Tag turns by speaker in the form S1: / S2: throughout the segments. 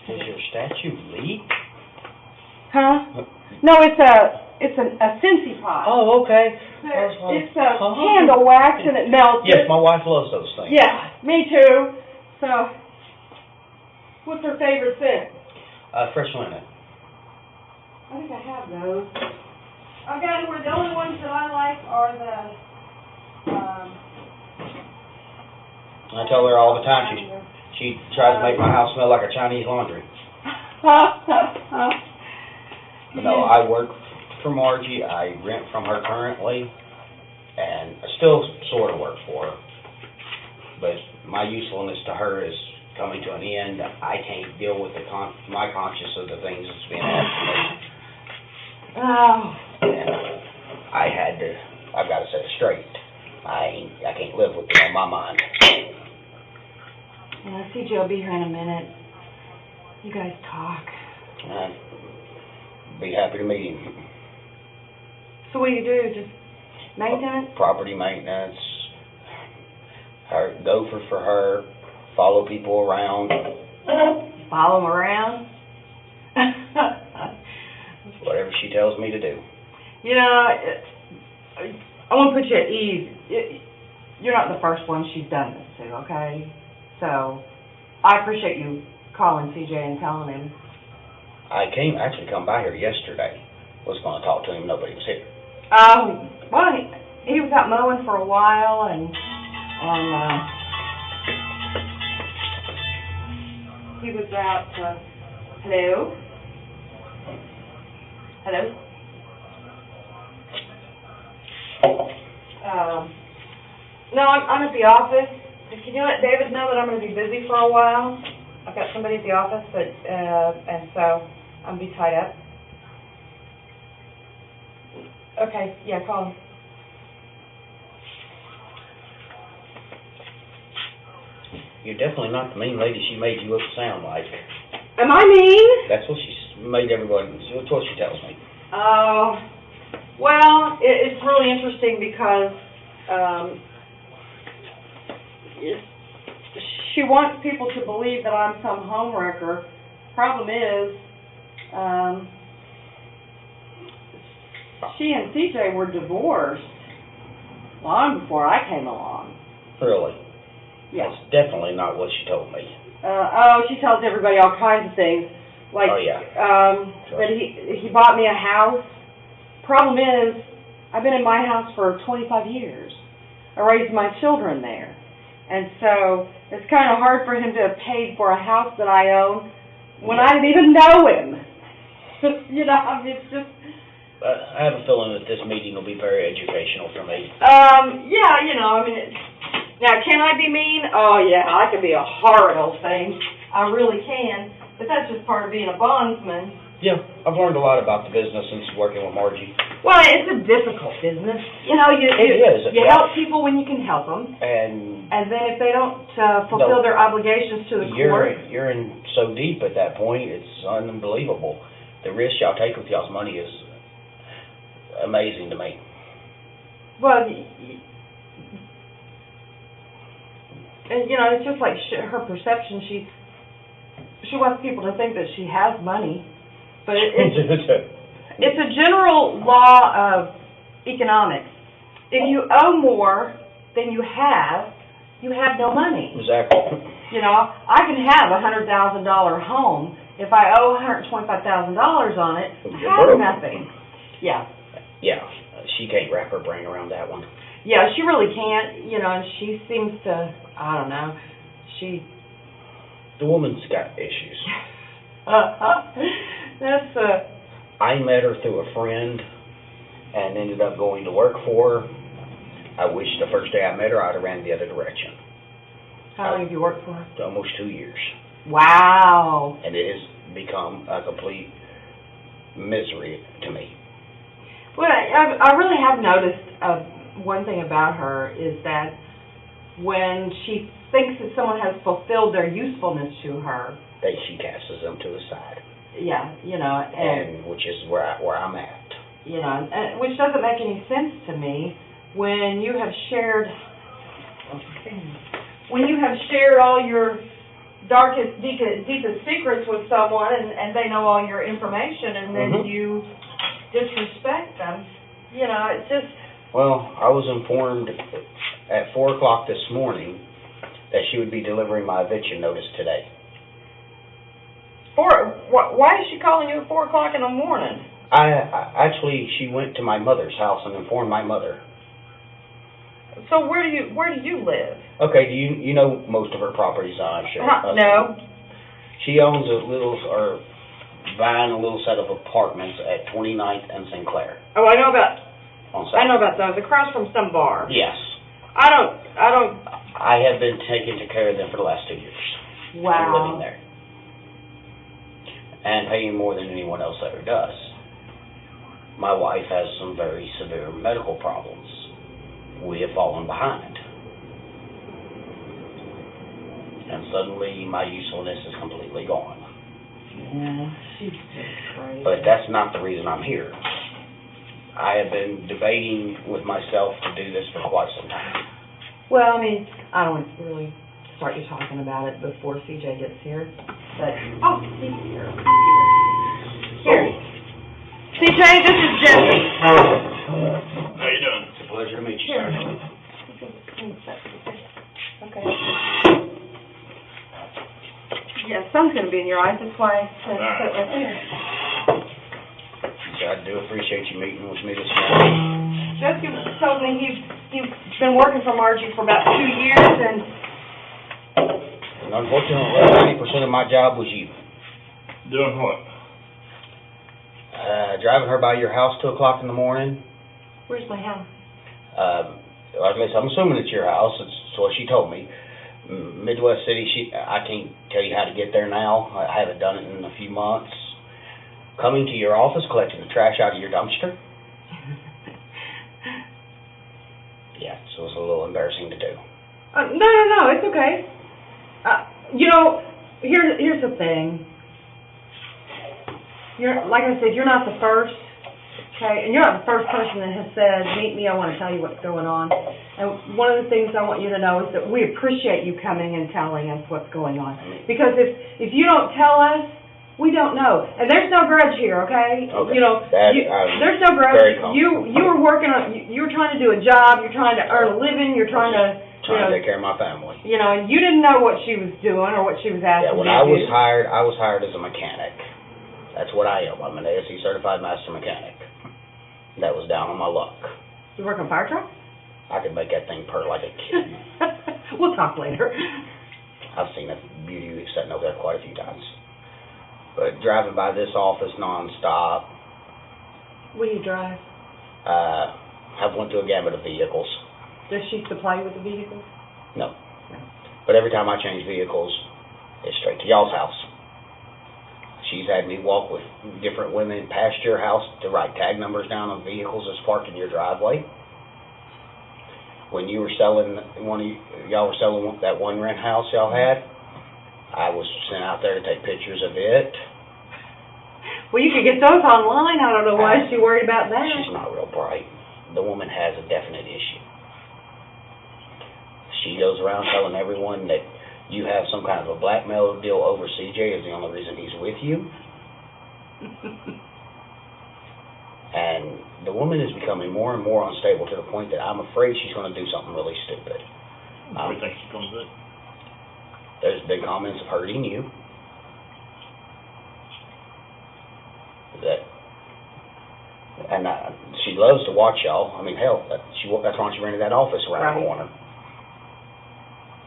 S1: Does your statue leak?
S2: Huh? No, it's a Scentsy pot.
S1: Oh, okay.
S2: It's a candle wax and it melts.
S1: Yes, my wife loves those things.
S2: Yeah, me too. So, what's her favorite scent?
S1: Fresh linen.
S2: I think I have those. Okay, the only ones that I like are the,
S1: I tell her all the time she tries to make my house smell like a Chinese laundry. No, I work for Margie. I rent from her currently, and I still sort of work for her. But my usefulness to her is coming to an end. I can't deal with my conscience of the things that's being asked of me.
S2: Oh.
S1: And I've got to set it straight. I can't live with it on my mind.
S2: Yeah, CJ will be here in a minute. You guys talk.
S1: I'd be happy to meet him.
S2: So what do you do? Just maintenance?
S1: Property maintenance. Her gopher for her. Follow people around.
S2: Follow them around?
S1: Whatever she tells me to do.
S2: You know, I want to put you at ease. You're not the first one she's done this to, okay? So, I appreciate you calling CJ and telling him.
S1: I actually come by here yesterday. Was going to talk to him. Nobody was here.
S2: Well, he was out mowing for a while, and he was out, hello? Hello? No, I'm at the office. Can you let David know that I'm going to be busy for a while? I've got somebody at the office, and so I'm going to be tied up. Okay, yeah, call him.
S1: You're definitely not the mean lady she made you look sound like.
S2: Am I mean?
S1: That's what she made everybody. That's what she tells me.
S2: Well, it's really interesting because she wants people to believe that I'm some homewrecker. Problem is, she and CJ were divorced long before I came along.
S1: Really?
S2: Yeah.
S1: That's definitely not what she told me.
S2: She tells everybody all kinds of things. Like,
S1: oh, yeah.
S2: That he bought me a house. Problem is, I've been in my house for 25 years. I raised my children there. And so, it's kind of hard for him to have paid for a house that I own when I didn't even know him. You know, I mean, it's just...
S1: I have a feeling that this meeting will be very educational for me.
S2: Yeah, you know, I mean... Now, can I be mean? Oh, yeah, I can be a horrid old thing. I really can. But that's just part of being a bondsman.
S1: Yeah, I've learned a lot about the business since working with Margie.
S2: Well, it's a difficult business. You know, you help people when you can help them. And then if they don't fulfill their obligations to the court...
S1: You're in so deep at that point, it's unbelievable. The risk y'all take with y'all's money is amazing to me.
S2: Well... And, you know, it's just like her perception. She wants people to think that she has money. But it's a general law of economics. If you owe more than you have no money.
S1: Exactly.
S2: You know, I can have a $100,000 home. If I owe $125,000 on it, I have nothing. Yeah.
S1: Yeah, she can't wrap her brain around that one.
S2: Yeah, she really can't, you know, and she seems to, I don't know,
S1: The woman's got issues.
S2: That's,
S1: I met her through a friend and ended up going to work for her. I wish the first day I met her, I'd have ran the other direction.
S2: How long have you worked for her?
S1: Almost 2 years.
S2: Wow.
S1: And it has become a complete misery to me.
S2: Well, I really have noticed one thing about her is that when she thinks that someone has fulfilled their usefulness to her,
S1: she casts them to the side.
S2: Yeah, you know,
S1: and which is where I'm at.
S2: You know, and which doesn't make any sense to me when you have shared when you have shared all your darkest, deepest secrets with someone, and they know all your information, and then you disrespect them, you know, it's just...
S1: Well, I was informed at 4 o'clock this morning that she would be delivering my eviction notice today.
S2: Why is she calling you at 4 o'clock in the morning?
S1: Actually, she went to my mother's house and informed my mother.
S2: So where do you live?
S1: Okay, do you know most of her properties, I'm sure?
S2: No.
S1: She owns buying a little set of apartments at 29th and Sinclair.
S2: Oh, I know about those, across from some bar.
S1: Yes.
S2: I don't...
S1: I have been taking care of them for the last 2 years.
S2: Wow.
S1: I'm living there. And paying more than anyone else ever does. My wife has some very severe medical problems. We have fallen behind. And suddenly my usefulness is completely gone.
S2: Yeah, she's just crazy.
S1: But that's not the reason I'm here. I have been debating with myself to do this for quite some time.
S2: Well, I mean, I don't really start you talking about it before CJ gets here. But, oh, he's here. Here. CJ, this is Jesse.
S3: How you doing?
S1: It's a pleasure to meet you,
S2: Here.
S1: sir.
S2: Okay. Yeah, sun's going to be in your eyes. That's why I said sit right there.
S1: I do appreciate you meeting with me this morning.
S2: Jesse told me you've been working for Margie for about 2 years, and
S1: unfortunately, 90% of my job was you.
S3: Doing what?
S1: Driving her by your house 2 o'clock in the morning.
S2: Where's my house?
S1: I'm assuming it's your house. It's what she told me. Midwest City, I can't tell you how to get there now. I haven't done it in a few months. Coming to your office, collecting the trash out of your dumpster. Yeah, so it's a little embarrassing to do.
S2: No, it's okay. You know, here's the thing. Like I said, you're not the first, okay? And you're not the first person that has said, meet me, I want to tell you what's going on. And one of the things I want you to know is that we appreciate you coming and telling us what's going on. Because if you don't tell us, we don't know. And there's no grudge here, okay?
S1: Okay.
S2: You know, there's no grudge. You were working on, you were trying to do a job, you're trying to earn a living, you're trying to...
S1: Trying to take care of my family.
S2: You know, and you didn't know what she was doing or what she was asking you to do.
S1: Yeah, when I was hired as a mechanic. That's what I am. I'm an ASE certified master mechanic. That was down on my luck.
S2: You work on fire trucks?
S1: I could make that thing purr like a kid.
S2: We'll talk later.
S1: I've seen that beauty sitting over there quite a few times. But driving by this office nonstop.
S2: What do you drive?
S1: I've went through a gamut of vehicles.
S2: Does she supply you with the vehicles?
S1: No. But every time I change vehicles, it's straight to y'all's house. She's had me walk with different women past your house to write tag numbers down on vehicles that's parked in your driveway. When you were selling y'all were selling that one rent house y'all had, I was sent out there to take pictures of it.
S2: Well, you could get those online. I don't know why she's worried about that.
S1: She's not real bright. The woman has a definite issue. She goes around telling everyone that you have some kind of a blackmail deal over CJ is the only reason he's with you. And the woman is becoming more and more unstable to the point that I'm afraid she's going to do something really stupid.
S3: What do you think she's going to do?
S1: There's been comments of hurting you. She loves to watch y'all. I mean, hell, that's why she rented that office around the corner.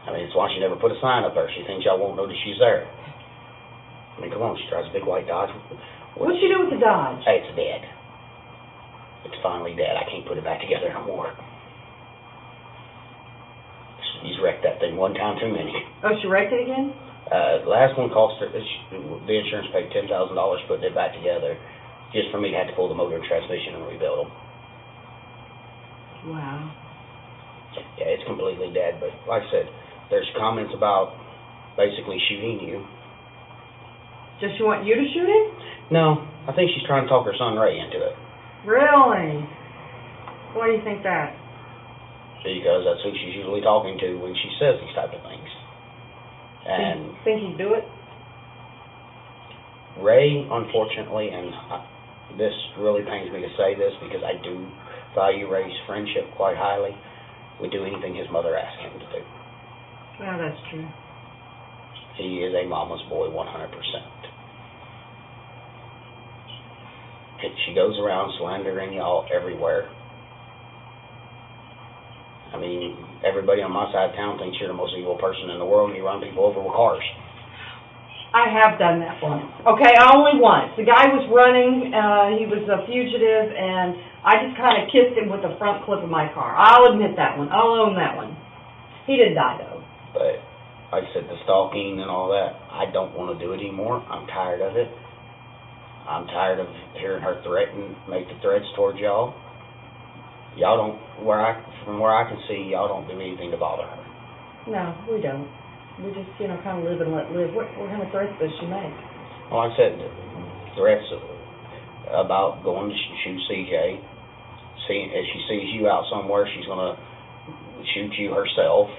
S1: I mean, it's why she never put a sign up there. She thinks y'all won't notice she's there. I mean, come on, she drives a big white Dodge.
S2: What'd she do with the Dodge?
S1: Hey, it's dead. It's finally dead. I can't put it back together no more. She's wrecked that thing one time too many.
S2: Oh, she wrecked it again?
S1: Last one cost her, the insurance paid $10,000 putting it back together. Just for me, had to pull the motor and transmission and rebuild them.
S2: Wow.
S1: Yeah, it's completely dead, but like I said, there's comments about basically shooting you.
S2: Does she want you to shoot him?
S1: No, I think she's trying to talk her son Ray into it.
S2: Really? Why do you think that?
S1: because that's who she's usually talking to when she says these type of things. And
S2: Think he'd do it?
S1: Ray, unfortunately, and this really pains me to say this because I do value Ray's friendship quite highly, would do anything his mother asked him to do.
S2: Yeah, that's true.
S1: He is a mama's boy 100%. She goes around slandering y'all everywhere. I mean, everybody on my side of town thinks you're the most evil person in the world and you run people over with cars.
S2: I have done that once. Okay, only once. The guy was running, he was a fugitive, and I just kind of kissed him with the front clip of my car. I'll admit that one. I'll own that one. He didn't die, though.
S1: But, like I said, the stalking and all that, I don't want to do it anymore. I'm tired of it. I'm tired of hearing her make the threats towards y'all. Y'all don't, from where I can see, y'all don't do anything to bother her.
S2: No, we don't. We just, kind of live and let live. What kind of threats does she make?
S1: Well, like I said, threats about going to shoot CJ. If she sees you out somewhere, she's going to shoot you herself.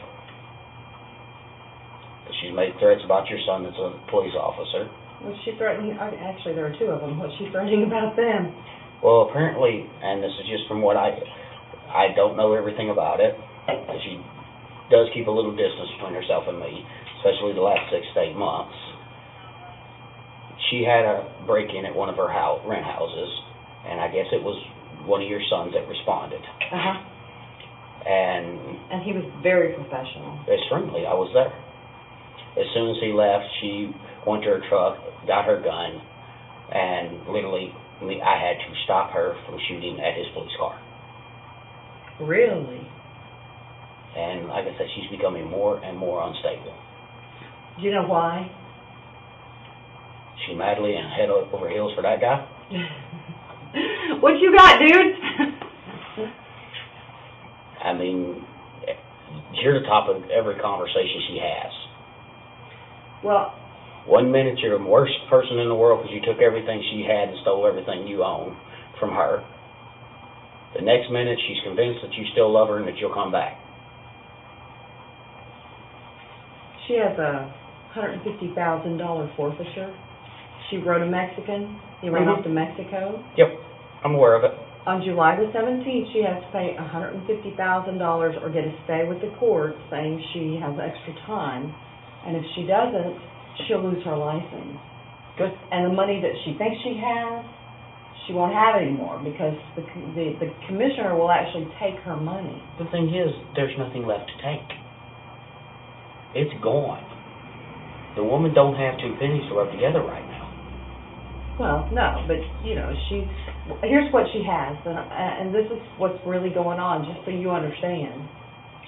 S1: She's made threats about your son that's a police officer.
S2: Was she threatening? Actually, there are two of them. What's she threatening about them?
S1: Well, apparently, and this is just from what I don't know everything about it, but she does keep a little distance between herself and me, especially the last 6 to 8 months. She had a break-in at one of her rent houses, and I guess it was one of your sons that responded.
S2: Uh-huh.
S1: And
S2: he was very professional.
S1: Extremely. I was there. As soon as he left, she went to her truck, got her gun, and literally I had to stop her from shooting at his police car.
S2: Really?
S1: And like I said, she's becoming more and more unstable.
S2: Do you know why?
S1: She madly and head over heels for that guy?
S2: What you got, dude?
S1: I mean, you're the top of every conversation she has.
S2: Well,
S1: 1 minute you're the worst person in the world because you took everything she had and stole everything you own from her. The next minute she's convinced that you still love her and that you'll come back.
S2: She has a $150,000 forfeiture. She wrote a Mexican. He ran off to Mexico.
S1: Yep, I'm aware of it.
S2: On July the 17th, she has to pay $150,000 or get a stay with the court saying she has extra time. And if she doesn't, she'll lose her license.
S1: Good.
S2: And the money that she thinks she has, she won't have anymore because the commissioner will actually take her money.
S1: The thing is, there's nothing left to take. It's gone. The woman don't have 2 pennies to rub together right now.
S2: Well, no, but, here's what she has, and this is what's really going on, just so you understand.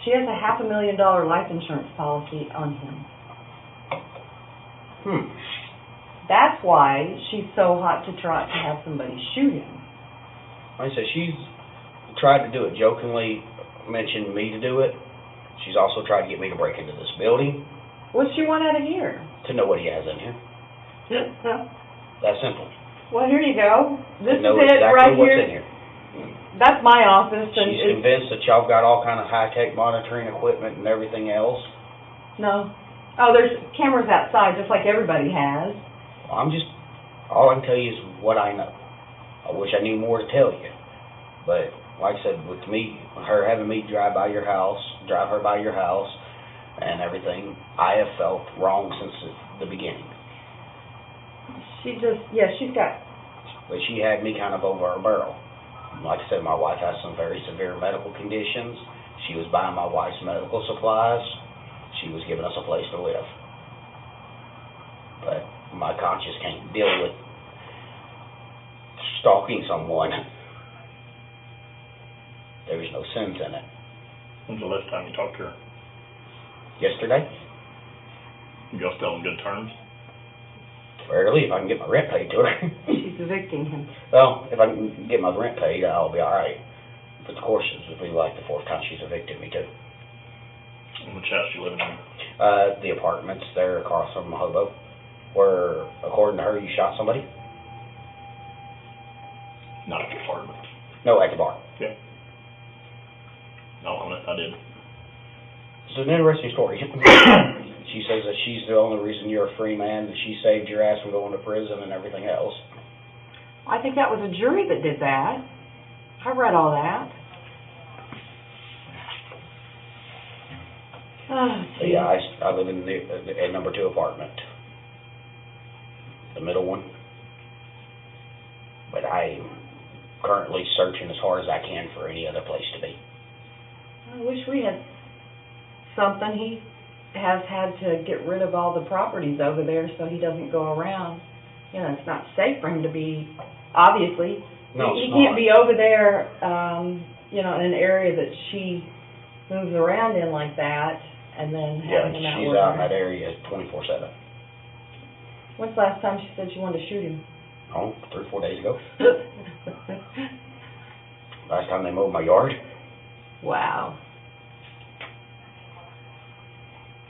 S2: She has a $500,000 life insurance policy on him. That's why she's so hot to try to have somebody shoot him.
S1: Like I said, she's tried to do it jokingly, mentioned me to do it. She's also tried to get me to break into this building.
S2: What's she want out of here?
S1: To know what he has in here. That simple.
S2: Well, here you go. This is
S1: know
S2: it
S1: exactly
S2: right
S1: what's
S2: here.
S1: in here.
S2: That's my office. And
S1: she's convinced that y'all got all kind of high-tech monitoring equipment and everything else.
S2: No. Oh, there's cameras outside, just like everybody has.
S1: Well, all I can tell you is what I know. I wish I knew more to tell you. But, like I said, with her having me drive her by your house, and everything, I have felt wrong since the beginning.
S2: She's got...
S1: But she had me kind of over her barrel. Like I said, my wife has some very severe medical conditions. She was buying my wife's medical supplies. She was giving us a place to live. But my conscience can't deal with stalking someone. There's no sense in it.
S3: When's the last time you talked to her?
S1: Yesterday.
S3: You guys still on good terms?
S1: Rarely, if I can get my rent paid to her.
S2: She's evicting him.
S1: Well, if I can get my rent paid, I'll be all right. But of course, it would be like the 4th time she's evicted me too.
S3: Which house you living in?
S1: The apartments there across from Hobo, where, according to her, you shot somebody.
S3: Not at the apartment.
S1: No, at the bar.
S3: Yeah. I'll own it. I did.
S1: It's an interesting story. She says that she's the only reason you're a free man, that she saved your ass from going to prison and everything else.
S2: I think that was a jury that did that. I read all that. Oh,
S1: So yeah, I live in the number 2 apartment. The middle one. But I'm currently searching as hard as I can for any other place to be.
S2: I wish we had something. He has had to get rid of all the properties over there so he doesn't go around. You know, it's not safe for him to be, obviously.
S1: No,
S2: he
S1: it's
S2: can't
S1: not.
S2: be over there, you know, in an area that she moves around in like that, and then
S1: Yeah,
S2: having him out
S1: she's
S2: working.
S1: out in that area 24/7.
S2: When's the last time she said she wanted to shoot him?
S1: Oh, 3 or 4 days ago. Last time they mowed my yard.
S2: Wow.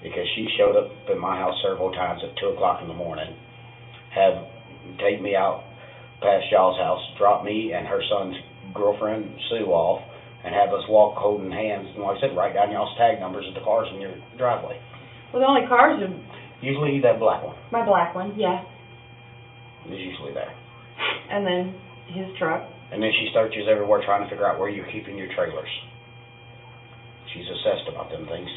S1: Because she showed up at my house several times at 2 o'clock in the morning, take me out past y'all's house, drop me and her son's girlfriend, Sue, off, and have us walk holding hands, and like I said, write down y'all's tag numbers of the cars in your driveway.
S2: Well, the only cars are
S1: Usually that black one
S2: my black one, yeah,
S1: is usually there.
S2: and then his truck.
S1: And then she searches everywhere trying to figure out where you're keeping your trailers. She's obsessed about them things.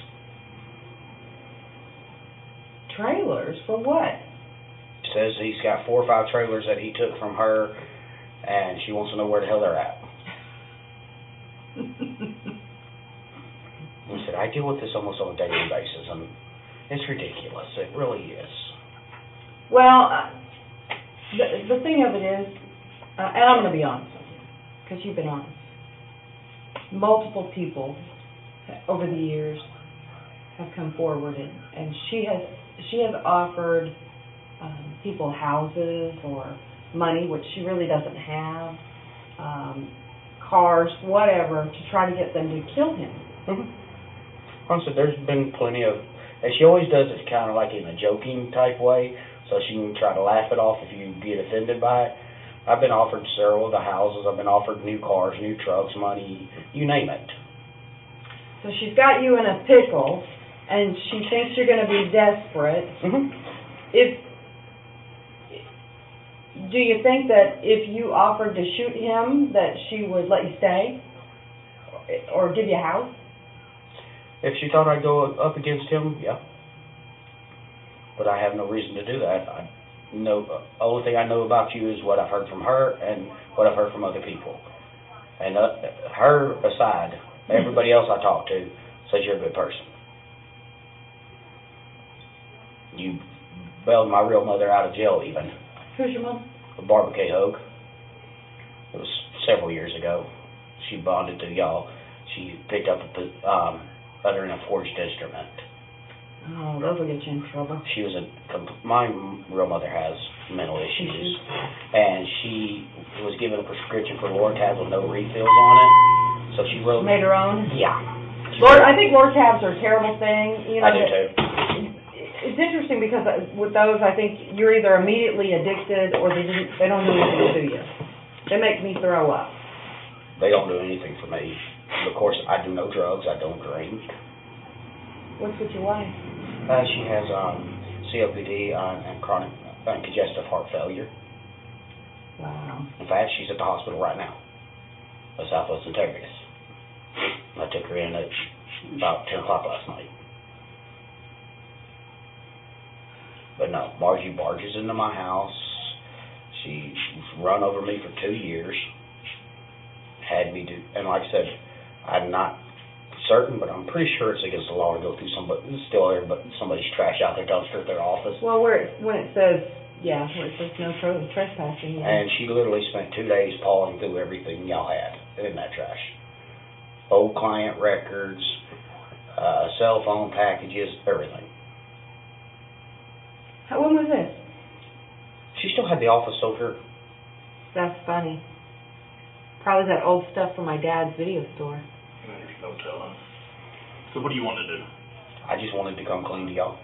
S2: Trailers? For what?
S1: Says he's got 4 or 5 trailers that he took from her, and she wants to know where the hell they're at. I said, I deal with this almost on a daily basis, and it's ridiculous. It really is.
S2: Well, the thing of it is, and I'm going to be honest with you, because you've been honest. Multiple people over the years have come forward, and she has offered people houses or money, which she really doesn't have, cars, whatever, to try to get them to kill him.
S1: Mm-hmm. Honestly, there's been plenty of, and she always does it kind of like in a joking type way, so she can try to laugh it off if you get offended by it. I've been offered several of the houses. I've been offered new cars, new trucks, money, you name it.
S2: So she's got you in a pickle, and she thinks you're going to be desperate.
S1: Mm-hmm.
S2: Do you think that if you offered to shoot him, that she would let you stay? Or give you a house?
S1: If she thought I'd go up against him, yeah. But I have no reason to do that. The only thing I know about you is what I've heard from her and what I've heard from other people. And her aside, everybody else I talk to says you're a good person. You bailed my real mother out of jail even.
S2: Who's your mom?
S1: Barbara K. Hogue. It was several years ago. She bonded to y'all. She picked up uttering a forged instrument.
S2: Oh, those will get you in trouble.
S1: She was my real mother has mental issues, and she was given a prescription for Lortab with no refills on it, so she wrote.
S2: Made her own?
S1: Yeah.
S2: I think Lortabs are a terrible thing. You know,
S1: I do too.
S2: It's interesting because with those, I think you're either immediately addicted or they don't do anything to you. They make me throw up.
S1: They don't do anything for me. Of course, I do no drugs. I don't drink.
S2: What's with your wife?
S1: She has COPD and chronic congestive heart failure.
S2: Wow.
S1: In fact, she's at the hospital right now, at Southwest Integritas. I took her in at about 10 o'clock last night. But no, Margie barges into my house. She's run over me for 2 years. Had me do, and like I said, I'm not certain, but I'm pretty sure it's against the law to go through somebody's trash out their dumpster at their office.
S2: Well, when it says no trespassing. Yeah.
S1: And she literally spent 2 days pawing through everything y'all had in that trash. Old client records, cell phone packages, everything.
S2: When was this?
S1: She still had the office over.
S2: That's funny. Probably that old stuff from my dad's video store.
S3: There's no telling. So what do you want to do?
S1: I just wanted to come clean to y'all.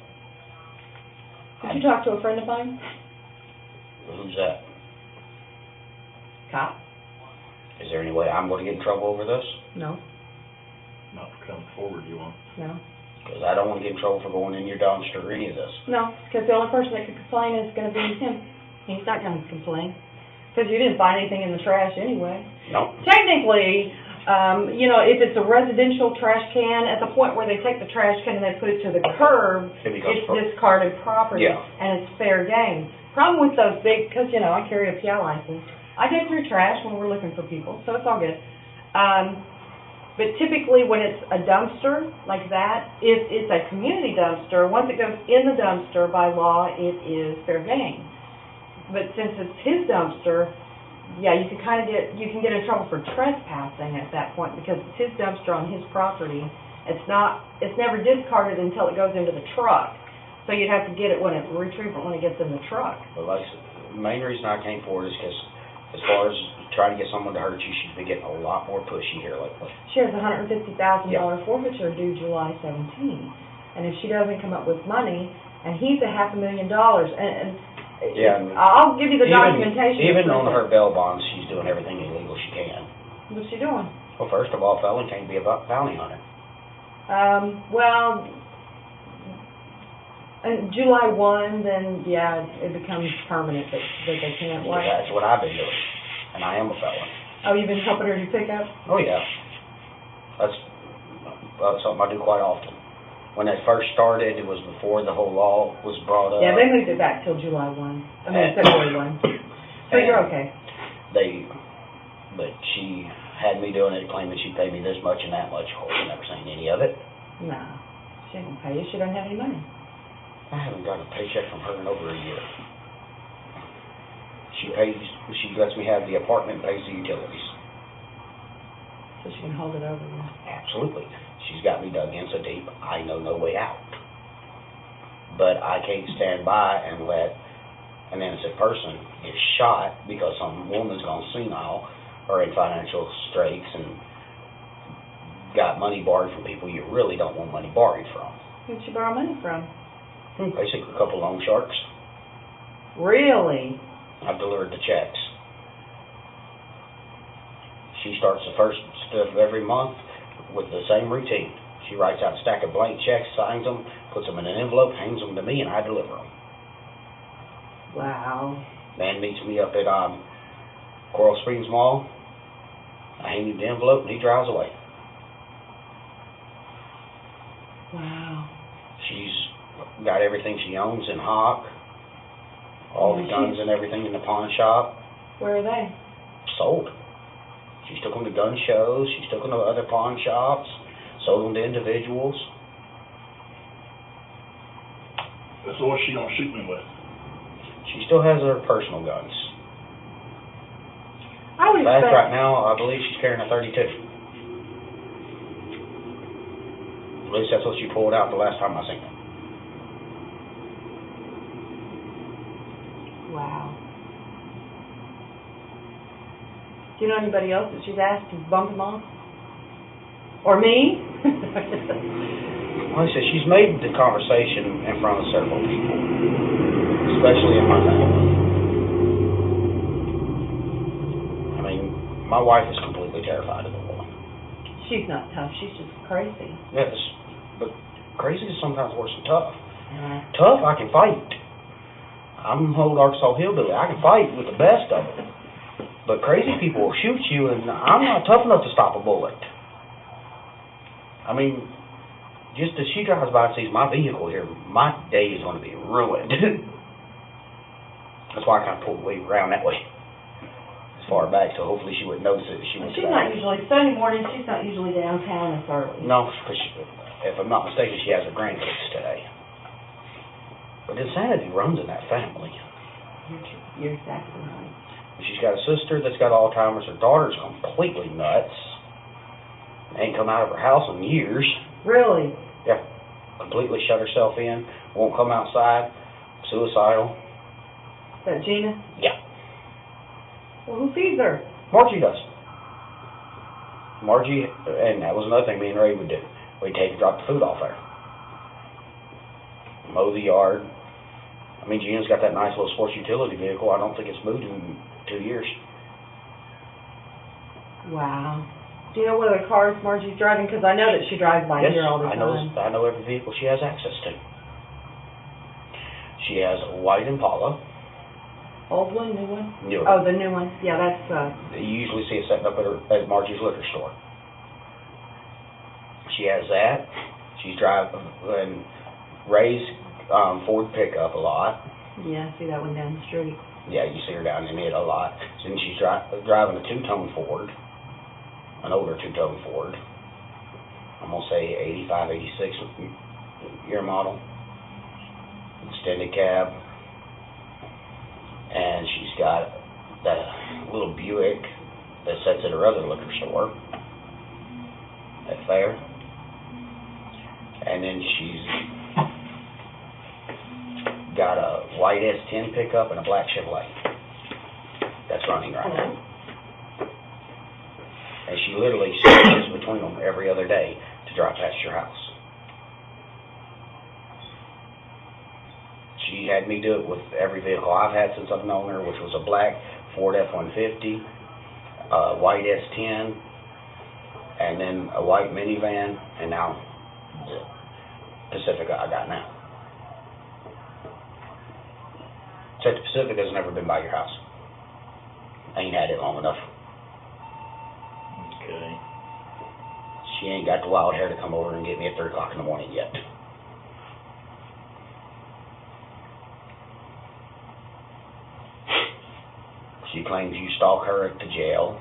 S2: Did you talk to a friend of mine?
S1: Who's that?
S2: Cop?
S1: Is there any way I'm going to get in trouble over this?
S2: No.
S3: not for coming forward, you want?
S2: No.
S1: Because I don't want to get in trouble for going in your dumpster or any of this.
S2: No, because the only person that could complain is gonna be him. He's not gonna complain, because you didn't find anything in the trash anyway.
S1: No.
S2: Technically, you know, if it's a residential trash can, at the point where they take the trash can and they put it to the curb,
S1: It becomes
S2: it's discarded property,
S1: Yeah.
S2: and it's fair game. Problem with those big, because, you know, I carry a PI license, I go through trash when we're looking for people, so it's all good. But typically, when it's a dumpster like that, if it's a community dumpster, once it goes in the dumpster, by law, it is fair game. But since it's his dumpster, yeah, you can get in trouble for trespassing at that point, because it's his dumpster on his property. It's never discarded until it goes into the truck. So you'd have to get it retrieve it when it gets in the truck.
S1: But like I said, the main reason I came forward is because as far as trying to get someone to hurt you, she's been getting a lot more pushy here lately.
S2: She has a $150,000 forfeiture due July 17th. And if she doesn't come up with money, and he's a $500,000, and
S1: Yeah, and
S2: I'll give you the documentation.
S1: Even on her bail bonds, she's doing everything illegal she can.
S2: What's she doing?
S1: Well, first of all, felon can't be a bounty hunter.
S2: Well, July 1, then, yeah, it becomes permanent that they can't,
S1: Yeah, that's what I've been doing, and I am a felon.
S2: Oh, you've been helping her do pickup?
S1: Oh, yeah. That's something I do quite often. When that first started, it was before the whole law was brought up.
S2: Yeah, they moved it back till July 1. February 1. So you're okay.
S1: But she had me doing it, claiming she'd pay me this much and that much. Of course, I never seen any of it.
S2: No, she didn't pay you. She doesn't have any money.
S1: I haven't got a paycheck from her in over a year. She lets me have the apartment, pays the utilities.
S2: So she can hold it over you.
S1: Absolutely. She's got me dug in so deep, I know no way out. But I can't stand by and let an innocent person get shot because some woman's gone senile or in financial straits and got money borrowed from people you really don't want money borrowed from.
S2: Who'd she borrow money from?
S1: Basically, a couple loan sharks.
S2: Really?
S1: I've delivered the checks. She starts the first of every month with the same routine. She writes out a stack of blank checks, signs them, puts them in an envelope, hands them to me, and I deliver them.
S2: Wow.
S1: Man meets me up at Coral Springs Mall. I hand him the envelope, and he drives away.
S2: Wow.
S1: She's got everything she owns in hock, all the guns and everything in the pawn shop.
S2: Where are they?
S1: Sold. She's took them to gun shows. She's took them to other pawn shops. Sold them to individuals.
S3: So what's she gonna shoot me with?
S1: She still has her personal guns.
S2: I would
S1: In fact,
S2: expect...
S1: right now, I believe she's carrying a .32. At least that's what she pulled out the last time I seen her.
S2: Wow. Do you know anybody else that she's asked to bump him off? Or me?
S1: Like I said, she's made the conversation in front of several people, especially in my family. I mean, my wife is completely terrified of the woman.
S2: She's not tough. She's just crazy.
S1: Yes, but crazy is sometimes worse than tough. Tough, I can fight. I'm an old Arkansas hillbilly. I can fight with the best of them. But crazy people will shoot you, and I'm not tough enough to stop a bullet. I mean, just as she drives by and sees my vehicle here, my day is going to be ruined. That's why I kind of pulled way around that way, as far back, so hopefully she wouldn't notice it.
S2: She's not usually, Sunday morning, she's not usually downtown this early.
S1: No, because if I'm not mistaken, she has her grandkids today. But insanity runs in that family.
S2: You're exactly right.
S1: She's got a sister that's got Alzheimer's. Her daughter's completely nuts. Ain't come out of her house in years.
S2: Really?
S1: Yeah. Completely shut herself in. Won't come outside. Suicidal.
S2: Is that Gina?
S1: Yeah.
S2: Well, who feeds her?
S1: Margie does. Margie, and that was another thing me and Ray would do. We'd take and drop the food off there. Mow the yard. I mean, Gina's got that nice little sports utility vehicle. I don't think it's moved in 2 years.
S2: Wow. Do you know what other cars Margie's driving? Because I know that she drives by
S1: Yes,
S2: here all the
S1: I
S2: time.
S1: know every vehicle she has access to. She has a white Impala.
S2: Old one, new one?
S1: Newer.
S2: Oh, the new one. Yeah, that's,
S1: You usually see it setting up at Margie's liquor store. She has that. She's driving Ray's Ford pickup a lot.
S2: yeah, I see that one down the street.
S1: Yeah, you see her down in it a lot. Then she's driving a two-tone Ford, an older two-tone Ford. I'm going to say 85, 86 year model. Extended cab. And she's got that little Buick that sits at her other liquor store at Fair. And then she's got a white S10 pickup and a black Chevrolet that's running right now. And she literally switches between them every other day to drive past your house. She had me do it with every vehicle I've had since I've known her, which was a black Ford F-150, a white S10, and then a white minivan, and now the Pacifica I got now. Except the Pacifica's never been by your house. I ain't had it long enough.
S3: Okay.
S1: She ain't got the wild hair to come over and get me at 3 o'clock in the morning yet. She claims you stalk her to jail,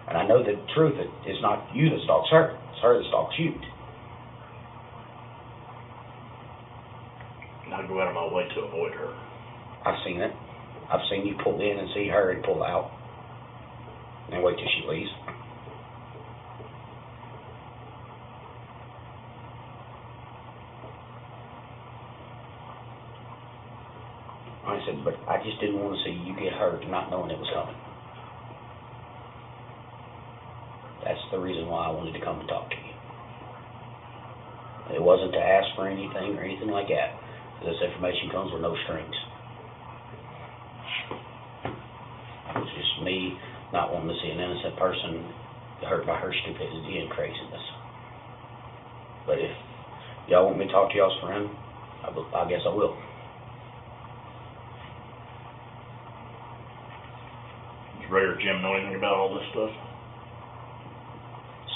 S1: and I know the truth. It's not you that stalks her. It's her that stalks you.
S3: And I go out of my way to avoid her.
S1: I've seen it. I've seen you pull in and see her and pull out, and wait till she leaves. I said, but I just didn't want to see you get hurt not knowing it was coming. That's the reason why I wanted to come and talk to you. It wasn't to ask for anything or anything like that. This information comes with no strings. It's just me not wanting to see an innocent person hurt by her stupidity and craziness. But if y'all want me to talk to y'all's friend, I guess I will.
S3: Does Ray or Jim know anything about all this stuff?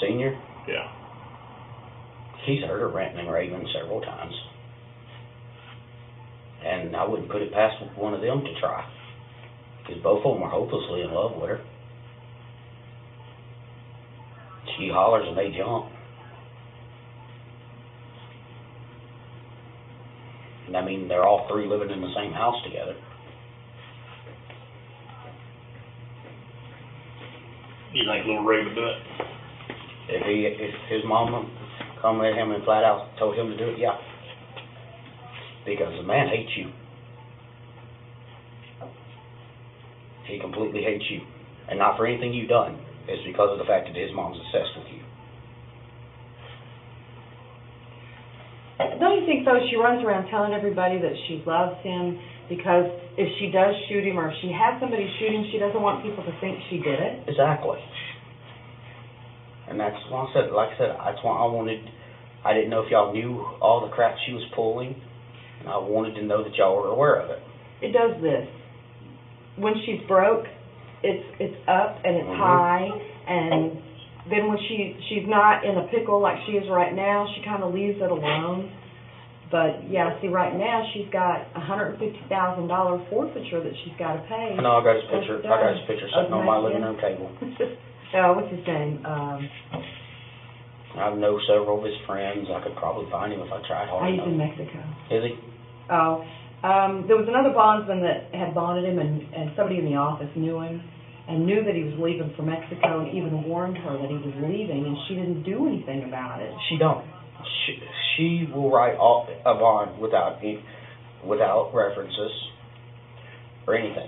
S1: Senior,
S3: Yeah.
S1: he's heard her ranting and raving several times. And I wouldn't put it past one of them to try. Because both of them are hopelessly in love with her. She hollers and they jump. And I mean, they're all three living in the same house together.
S3: You think little Ray would do it?
S1: If his mama come at him and flat out told him to do it, yeah. Because the man hates you. He completely hates you. And not for anything you've done. It's because of the fact that his mom's obsessed with you.
S2: Don't you think, though, she runs around telling everybody that she loves him because if she does shoot him or if she has somebody shoot him, she doesn't want people to think she did it?
S1: Exactly. And that's why I said, like I said, that's why I didn't know if y'all knew all the crap she was pulling, and I wanted to know that y'all were aware of it.
S2: It does this. When she's broke, it's up and it's high, and then when she's not in a pickle like she is right now, she kind of leaves it alone. But yeah, see, right now she's got $150,000 forfeiture that she's got to pay.
S1: I know, I got his picture. I got his picture sitting on my living room table.
S2: What's his name?
S1: I know several of his friends. I could probably find him if I tried hard
S2: He's
S1: enough.
S2: in Mexico.
S1: Is he?
S2: Oh, there was another bondsman that had bonded him, and somebody in the office knew him and knew that he was leaving for Mexico and even warned her that he was leaving, and she didn't do anything about it.
S1: She don't. She will write a bond without references or anything.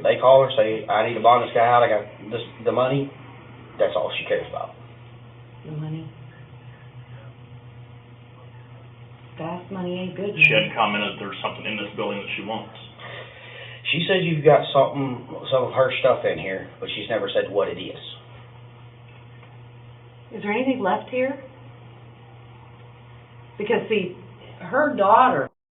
S1: They call her, say, I need to bond this guy out, I got the money. That's all she cares about.
S2: The money. Fast money ain't good.
S3: She hadn't commented there's something in this building that she wants.
S1: She says you've got some of her stuff in here, but she's never said what it is.
S2: Is there anything left here? Because see, her daughter